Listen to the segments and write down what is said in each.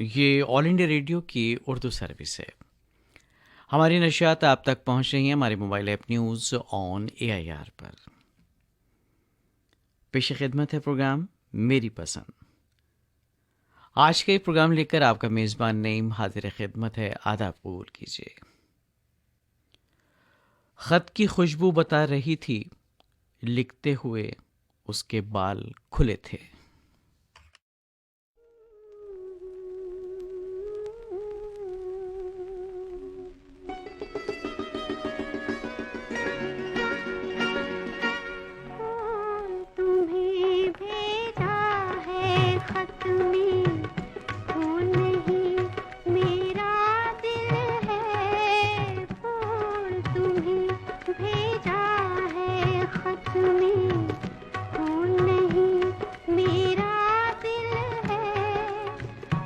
ये all India radio की Urdu service है। हमारी नशियात आप तक पहुंच रही हैं हमारे mobile app news on AIR पर। पेश खिदमत है प्रोग्राम मेरी पसंद। आज का ये प्रोग्राम लेकर आपका मेज़बान नईम हाजिर खिदमत है। आदाब कबूल कीजिए। ख़त की खुशबू बता रही थी, लिखते हुए उसके बाल खुले थे। तुम्हें भेजा है खत में, वो नहीं मेरा दिल है। फूल तुम्हें भेजा है खत में, वो नहीं मेरा दिल है।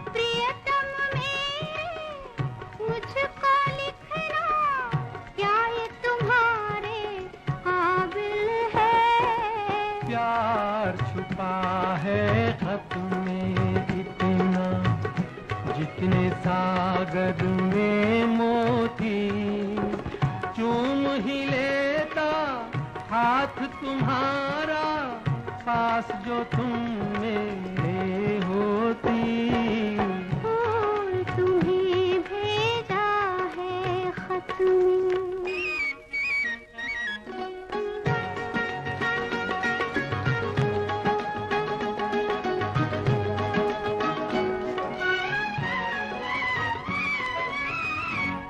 प्रियतम मेरे मुझको लिखना, क्या ये तुम्हारे काबिल है? प्यार छुपा है खत में इतना, जितने सागर में मोती। चूम ही लेता हाथ तुम्हारा, पास जो तुम मेरे होती। फूल तुम्हें भेजा है खत में।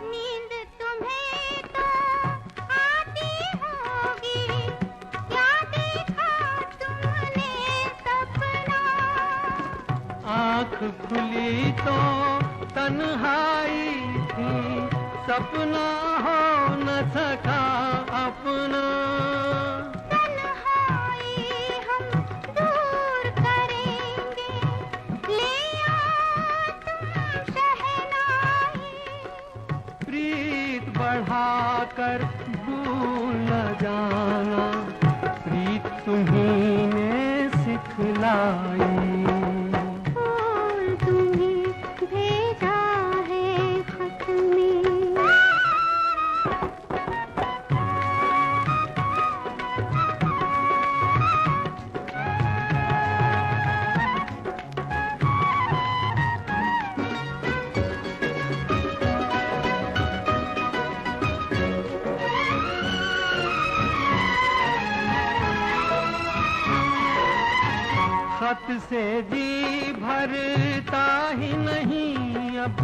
नींद तुम्हें तो आती होगी, क्या देखा तुमने सपना? आँख खुली तो तन्हाई थी, सपना हो न सका अपना। तन्हाई हम दूर करेंगे, ले आओ तुम शहनाई। प्रीत बढ़ाकर भूल न जाना, प्रीत तुम्ही ने सिखलाई। फूल तुम्हें भेजा है खत में। खत से जी भरता ही नहीं अब,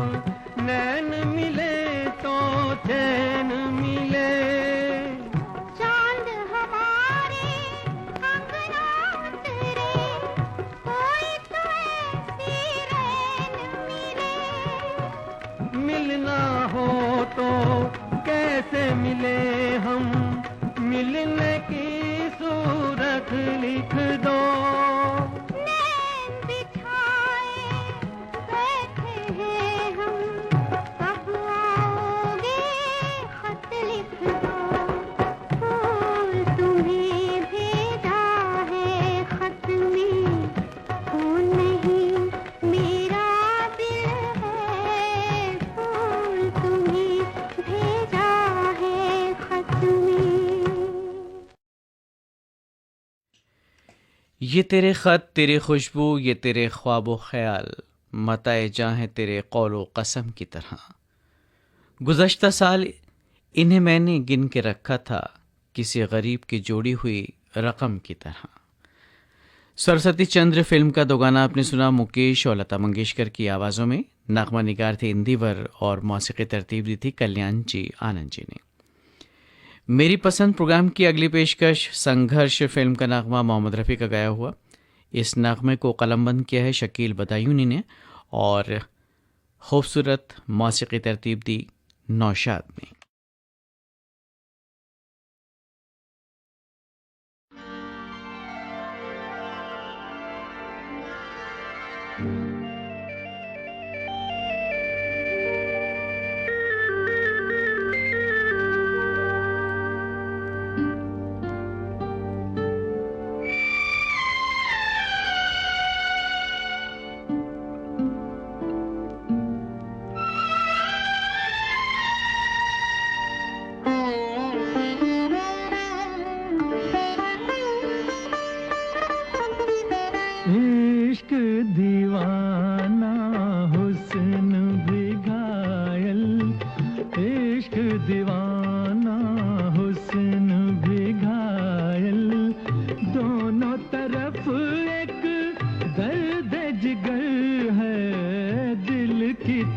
नैन मिले तो चैन मिले। चांद हमारे अंगना उतरे, कोई तो ऐसी रैन मिले। मिलना हो तो कैसे मिले हम, मिलने की सूरत लिख दो। नैन बिछाए बैठे हैं हम, कब आओगे खत लिख दो। फूल तुम्हें भेजा है खत में, वो नहीं मेरा दिल है। फूल तुम्हें भेजा है खत में। ये तेरे ख़त, तेरी खुशबू, ये तेरे ख्वाब ख्याल, मताए जाएं तेरे कौलो कसम की तरह। गुज़श्ता साल इन्हें मैंने गिन के रखा था, किसी गरीब की जोड़ी हुई रकम की तरह। सरस्वती चंद्र फिल्म का दो गाना आपने सुना मुकेश और लता मंगेशकर की आवाज़ों में। नगमा निगार थे इंदिवर और मौसीकी तरतीब दी थी कल्याण जी आनंद जी ने। मेरी पसंद प्रोग्राम की अगली पेशकश संघर्ष फिल्म का नगमा मोहम्मद रफ़ी का गाया हुआ। इस नगमे को कलमबंद किया है शकील बदायूनी ने और खूबसूरत मौसीकी तरतीब दी नौशाद ने।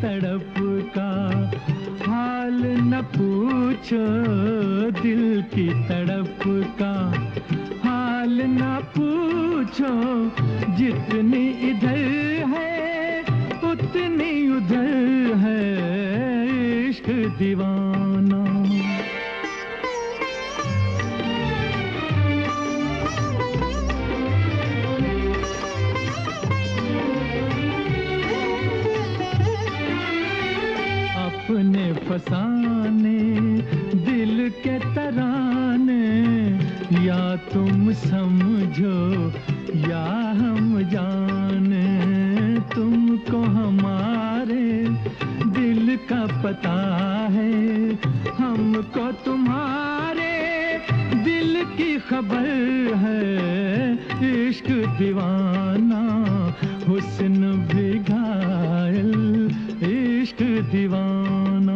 तड़प का हाल न पूछो, दिल की तड़प का हाल न पूछो। जितनी इधर है उतनी उधर है इश्क दीवाना। अपने फसाने दिल के तराने, या तुम समझो या हम जाने। तुमको हमारे दिल का पता है, हमको तुम्हारे दिल की खबर है। इश्क दीवाना हुस्न भी घायल, इश्क दीवाना।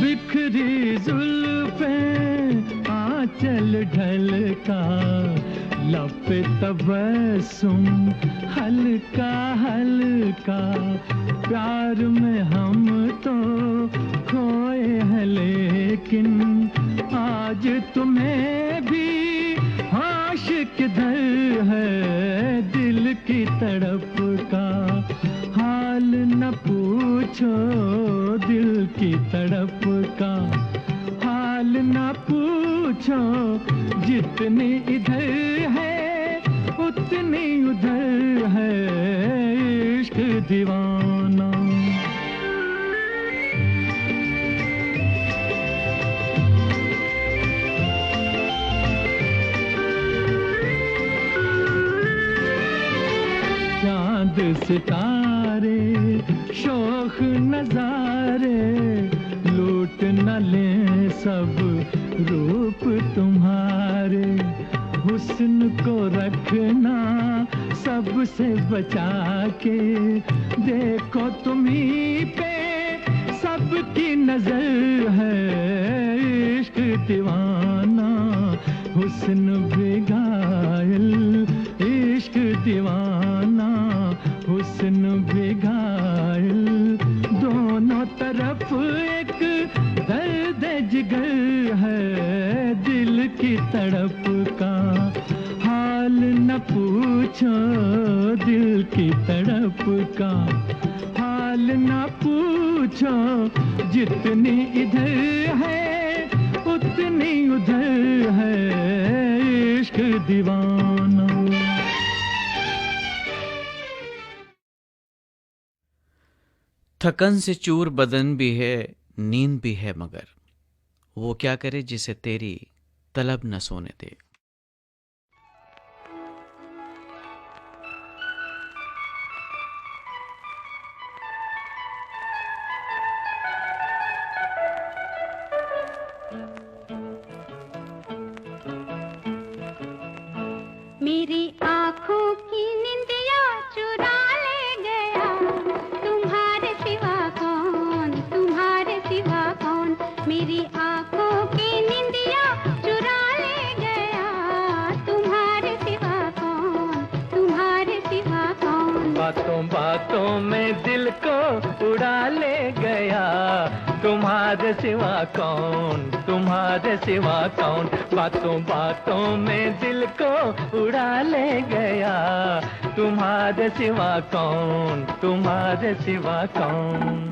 बिखरी जुल्फें आंचल ढलका, लपे तबस्सुम हल्का हल्का। प्यार में हम तो खोए हैं, लेकिन आज तुम्हें भी होश किधर है। दिल की तड़प का हाल न पूछो, दिल की तड़प का हाल न पूछो। जितनी इधर है उतनी उधर है इश्क दीवाना। चांद सितारे शोख नजारे, लूट न ले सब रूप तुम्हारे। हुस्न को रखना सबसे बचा के, देखो तुम्हीं पे सबकी नजर है। इश्क दीवाना हुस्न भी घायल, इश्क दीवाना हुस्न भी घायल। दोनों तरफ एक दर्द जिगर है, दिल की तड़प का हाल न पूछो, दिल की तड़प का हाल न पूछो। जितनी इधर है उतनी उधर है इश्क दीवाना। थकन से चूर बदन भी है, नींद भी है, मगर वो क्या करे जिसे तेरी तलब न सोने दे। मेरी आँखों की निंदिया चुरा ले गया, तुम्हारे सिवा कौन, तुम्हारे सिवा कौन। मेरी आँखों की निंदिया चुरा ले गया, तुम्हारे सिवा कौन, तुम्हारे सिवा कौन। बातों बातों में दिल को उड़ा ले गया, तुम्हारे सिवा कौन, तुम्हारे सिवा कौन। बातों बातों में दिल को उड़ा ले गया, तुम्हारे सिवा कौन, तुम्हारे सिवा कौन।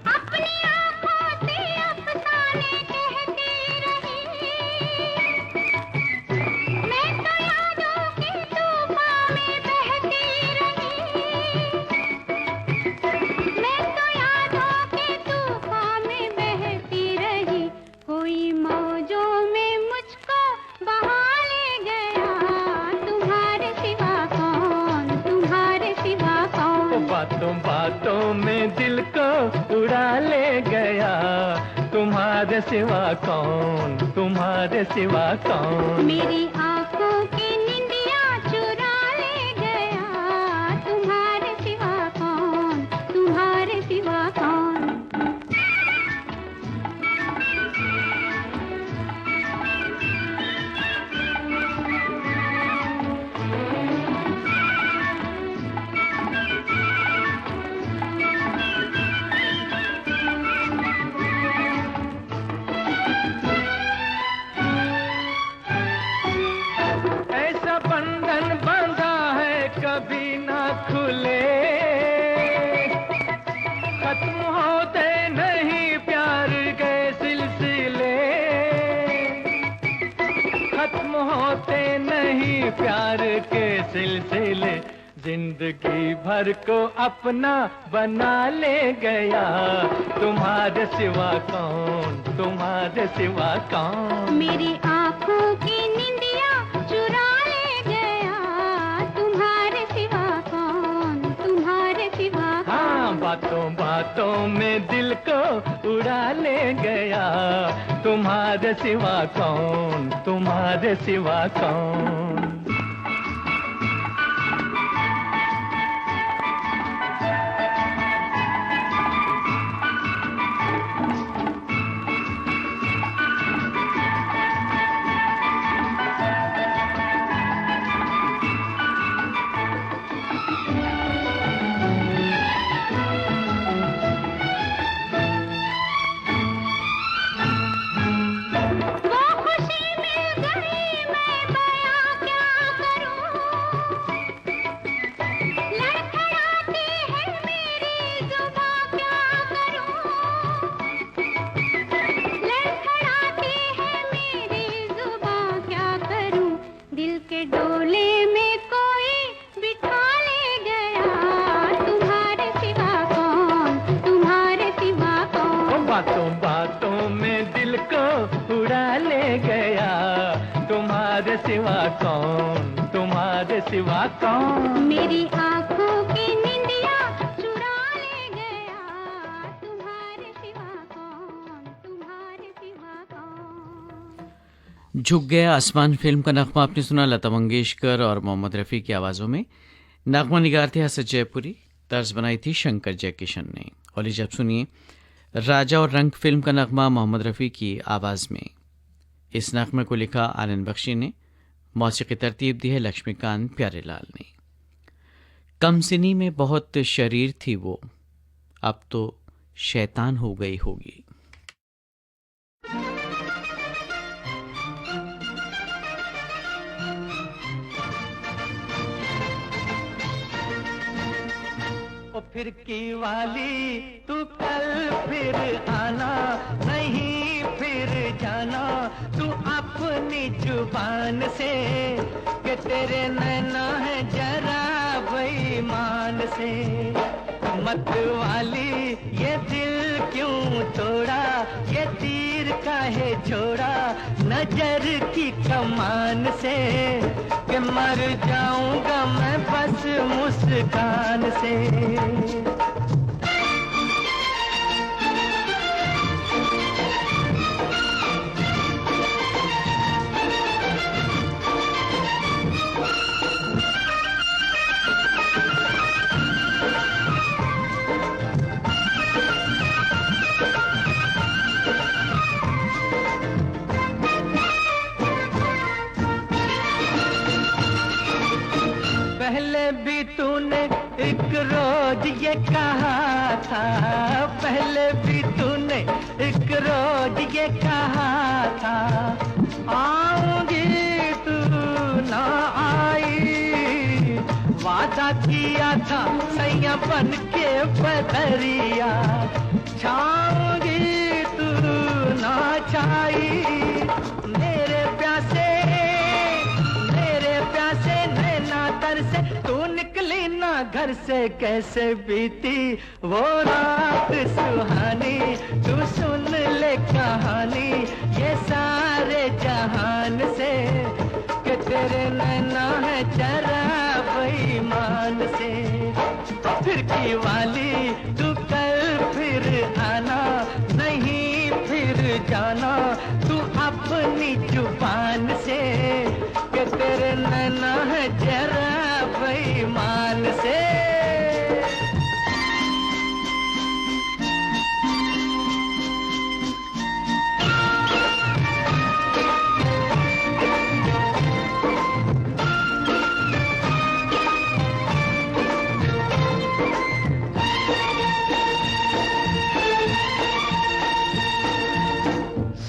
अपनी आँखों से अफसाने कहते बातों बातों में दिल को उड़ा ले गया, तुम्हारे सिवा कौन, तुम्हारे सिवा कौन। मेरी आंखों की निंदिया चुरा ले गया, तुम्हारे सिवा कौन, तुम्हारे सिवा कौन। ऐसा बंधन बांधा है कभी ना खुले, खत्म होते नहीं प्यार के सिलसिले, खत्म होते नहीं प्यार के सिलसिले। जिंदगी भर को अपना बना ले गया, तुम्हारे सिवा कौन, तुम्हारे सिवा कौन। मेरी आंखों की निंदिया चुरा ले गया, तुम्हारे सिवा कौन, तुम्हारे सिवा कौन। हाँ, बातों बातों में दिल को उड़ा ले गया, तुम्हारे सिवा कौन, तुम्हारे सिवा कौन। वो खुशी मिल गई मैं बयां क्या करूं, लड़खड़ाती है मेरी जुबां क्या करूं, लड़खड़ाती है मेरी जुबां क्या करूं। दिल के डोले में कोई बिठा ले गया, तुम्हारे सिवा कौन, तुम्हारे सिवा कौन। बातों बातों में दिल को उड़ा ले गया, तुम्हारे सिवा कौन, तुम्हारे सिवा कौन। मेरी आंखों की निंदिया चुरा ले गया, तुम्हारे सिवा कौन, तुम्हारे सिवा कौन। झुक गया आसमान फिल्म का नगमा आपने सुना लता मंगेशकर और मोहम्मद रफ़ी की आवाज़ों में। नगमा निगार थे हसरत जयपुरी, तर्ज बनाई थी शंकर जयकिशन ने। और जब सुनिए राजा और रंग फिल्म का नगमा मोहम्मद रफ़ी की आवाज़ में। इस नगमे को लिखा आनंद बख्शी ने, मौसीकी तरतीब दी है लक्ष्मीकांत प्यारेलाल ने। कम सिनी में बहुत शरीर थी वो, अब तो शैतान हो गई होगी। ओ फिरकी वाली तू कल फिर आना, नहीं फिर जाना तू अपनी जुबान से, कि तेरे नैना है जरा बेईमान से। मत वाली ये दिल क्यों तोड़ा, ये तीर काहे छोड़ा नजर की कमान से, कि मर जाऊंगा मैं बस मुस्कान से। पहले भी तूने एक रोज ये कहा था, पहले भी तूने एक रोज ये कहा था, आऊंगी तू ना आई। वादा किया था सैया बन के बदरिया, छाऊंगी तू ना छाई। मेरे प्यासे नैना तर से तू निकली ना घर से, कैसे बीती वो रात सुहानी। तू सुन ले कहानी ये सारे जहान से, कि तेरे नैना है जरा बेईमान से। फिर खिड़की वाली तू कल फिर आना, नहीं फिर जाना तू अपनी जुबान से, कि तेरे नैना है जरा बेईमान से।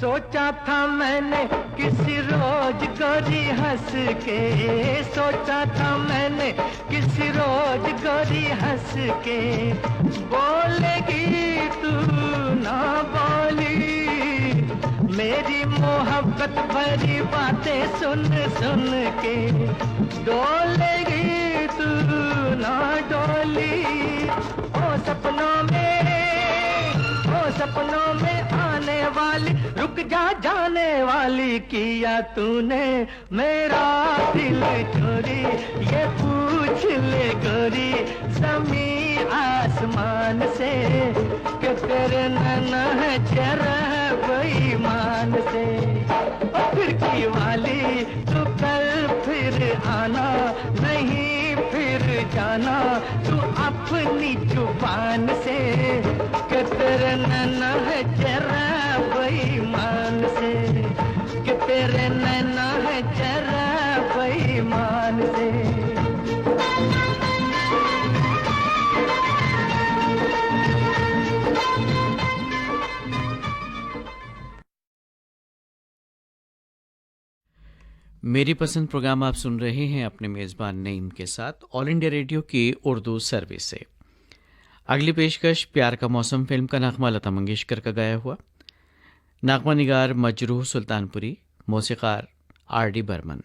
सोचा था मैंने किसी रोज गोरी हंस के, सोचा था मैंने किसी रोज गोरी हंस के, बोलेगी तू ना बोली, मेरी मोहब्बत भरी बातें सुन सुन के, डोलेगी तू ना डोली। ओ सपनों में आने वाली, रुक जा जाने वाली, किया तूने मेरा दिल चोरी, ये पूछ ले गोरी ज़मी आसमान से, कि तेरे नैना है जरा बेईमान से। ओ खिड़की वाली तू कल फिर आना, नहीं फिर जाना तू अपनी जुबान से, कि तेरे नैना है जरा बेईमान से, कि तेरे नैना है जरा बेईमान से। मेरी पसंद प्रोग्राम आप सुन रहे हैं अपने मेज़बान नईम के साथ ऑल इंडिया रेडियो की उर्दू सर्विस से। अगली पेशकश प्यार का मौसम फिल्म का नगमा लता मंगेशकर का गाया हुआ। नगमा निगार मजरूह सुल्तानपुरी, मौसीकार R.D. बर्मन।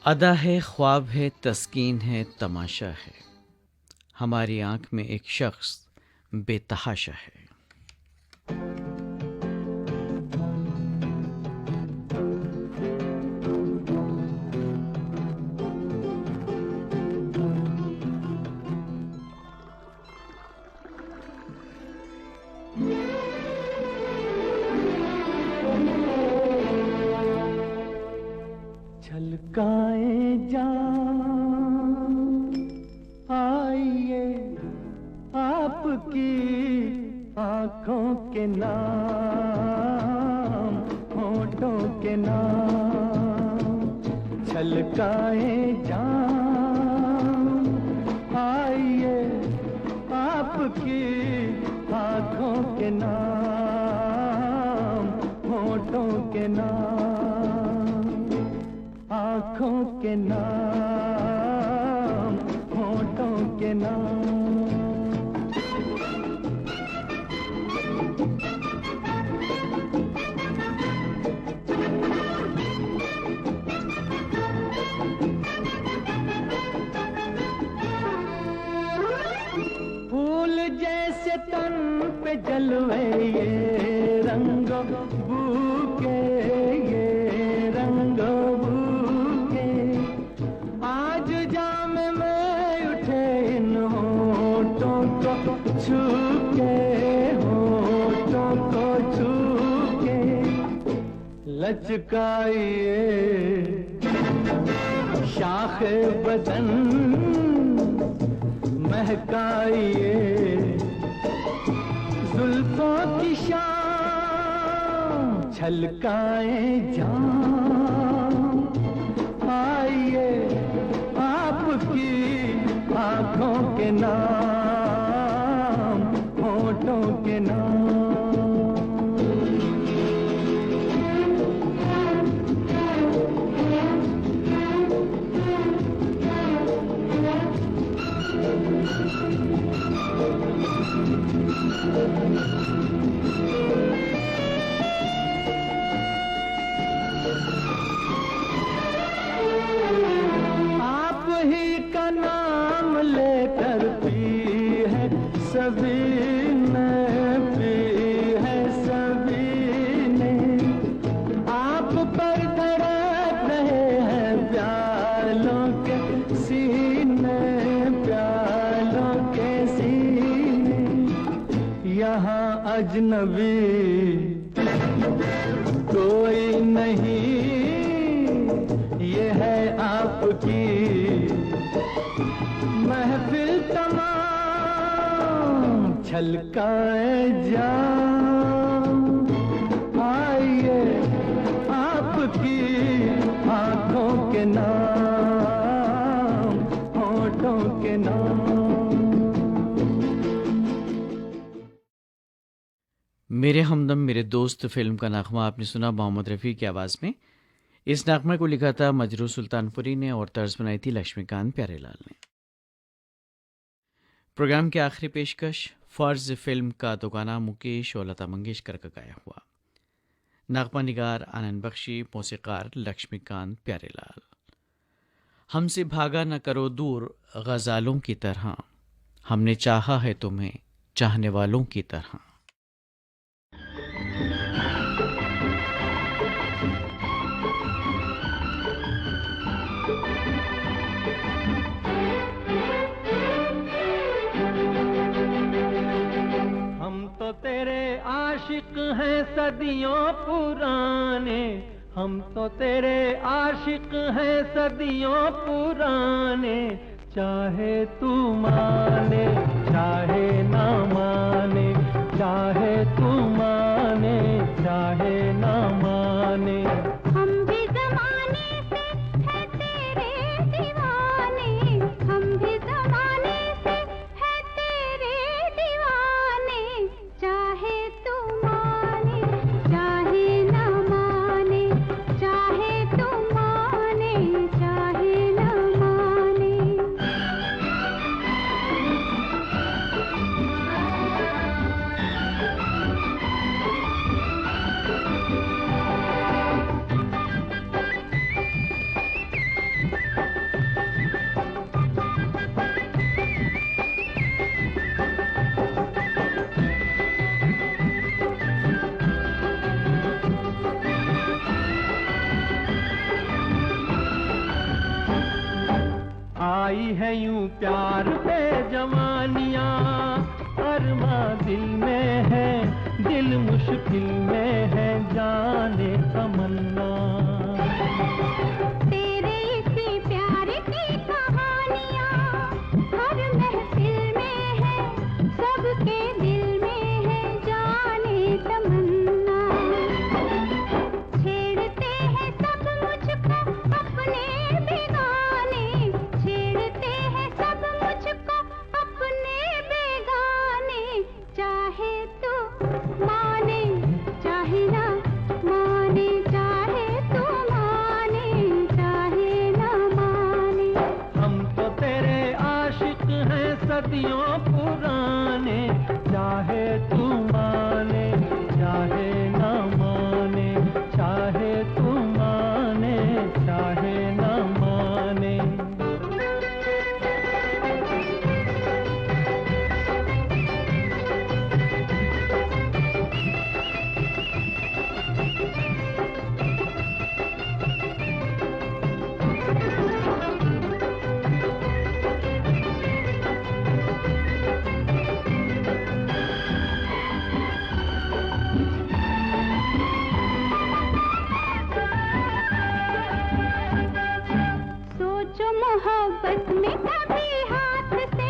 अदा है, ख्वाब है, तस्कीन है, तमाशा है, हमारी आंख में एक शख्स बेतहाशा है। छलकाए जान आइए आपकी आंखों के नाम, होठों के नाम। छलकाए जान आइए आपकी आंखों के नाम, होठों के नाम, आँखों के नाम, होठों के नाम। फूल जैसे तन पे जलवे ये रंगों बू के, ये रंगों बू के। आज जाम में उठे इन होठों को छू के, होठों को छू के। लचकाइए शाखे बदन, महकाइए जुल्फों की शाम। छलकाए जान आइए आपकी आंखों के नाम, होठों के नाम। आप ही का नाम लेकर पी है सभी ने, पी है सभी ने। आप पर धड़क रहे हैं प्यालों के सीने, प्यालों के सीने। यहाँ अजनबी कोई नहीं, ये है आपकी महफिल तमाम। छलकाए जान आइए आपकी आंखों के नाम, होठों के नाम। मेरे हमदम मेरे दोस्त फिल्म का नगमा आपने सुना मोहम्मद रफ़ी की आवाज़ में। इस नगमे को लिखा था मजरू सुल्तानपुरी ने और तर्ज बनाई थी लक्ष्मीकांत प्यारेलाल ने। प्रोग्राम की आखिरी पेशकश फ़र्ज़ फिल्म का दो गाना मुकेश और लता मंगेशकर का गाया हुआ। नगमा निगार आनंद बख्शी, मौसीक़ार लक्ष्मीकांत प्यारेलाल। हमसे भागा न करो दूर गज़ालों की तरह, हमने चाहा है तुम्हें चाहने वालों की तरह। तो तेरे आशिक हैं सदियों पुराने, हम तो तेरे आशिक हैं सदियों पुराने। चाहे तू माने चाहे ना माने, चाहे तू माने चाहे ना माने। हम भी ज़माने से है तेरे दीवाने, हम भी ज़माने से है तेरे दीवाने। चाहे तू माने चाहे ना माने, चाहे तू माने चाहे ना माने। प्यार पे जवानियाँ, अरमा दिल में है, दिल मुश्किल में है, जाने तमन्ना। तेरे इसी प्यार की कहानियाँ हर महफिल में है, सबके दिल में है, जाने तमन्ना। छेड़ते हैं सब मुझको अपने बेगाने, छेड़ते हैं सब मुझको अपने बेगाने, चाहे तो माने चाहे ना माने, चाहे तो माने चाहे ना माने। हम तो तेरे आशिक हैं सदियों पुराने, चाहे तू माने चाहे न माने, चाहे तू माने चाहे न माने। सोचो मोहब्बत में कभी हाथ से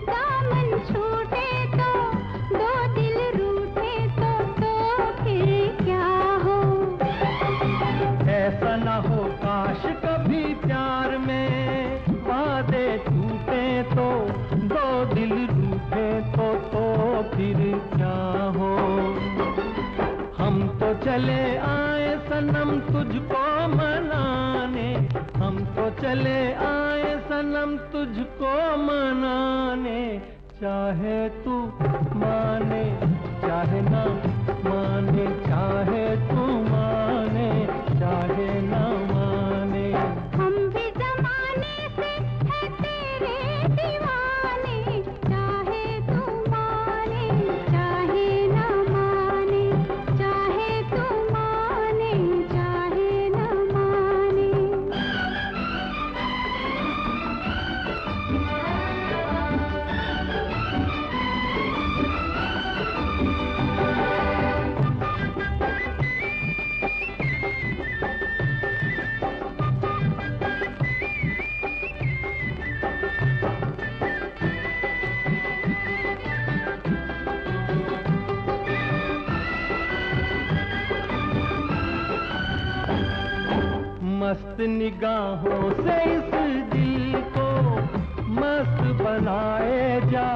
दामन छूटे तो, दो दिल रूठे तो फिर क्या हो। ऐसा न हो काश कभी प्यार में वादे टूटे तो, दो दिल रूठे तो फिर क्या हो। हम तो चले आए सनम तुझको मनाने, हम तो चले आए सनम तुझको मनाने, चाहे तू माने चाहे ना माने, चाहे तू माने चाहे ना माने। हम भी जमाने से है तेरे दीवाने, चाहे तू माने चाहे ना माने, चाहे तू माने चाहे ना माने। मस्त निगाहों से इस दिल को मस्त बनाए जा,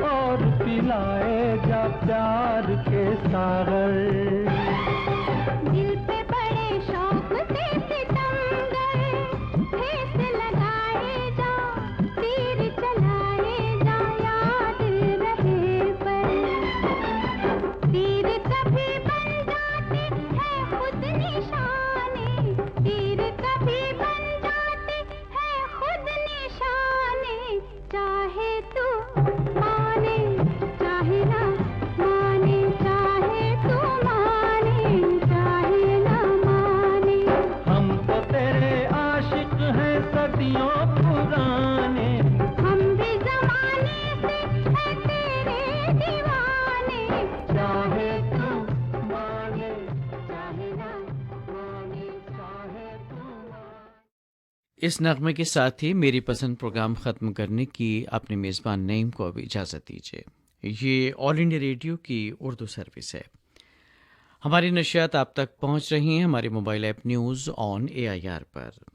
और पिलाए जा प्यार के सागर। दिल पे बड़े शौक से सितमगर ठेस लगाए जा, तीर चलाए जा, याद रहे पर। तीर कभी बन जाते हैं खुद निशाने, तीर कभी बन जाते हैं खुद निशाने, चाहे तू माने चाहे ना माने, चाहे तू माने चाहे ना माने। हम तो तेरे आशिक हैं सदियों पुराने, हम भी जमाने से है तेरे दीवाने, चाहे तू माने चाहे ना माने, चाहे तू माने। इस नगमे के साथ ही मेरी पसंद प्रोग्राम ख़त्म करने की अपने मेज़बान नईम को अभी इजाज़त दीजिए। ये ऑल इंडिया रेडियो की उर्दू सर्विस है। हमारी नशियात आप तक पहुंच रही हैं हमारे mobile app news on AIR पर।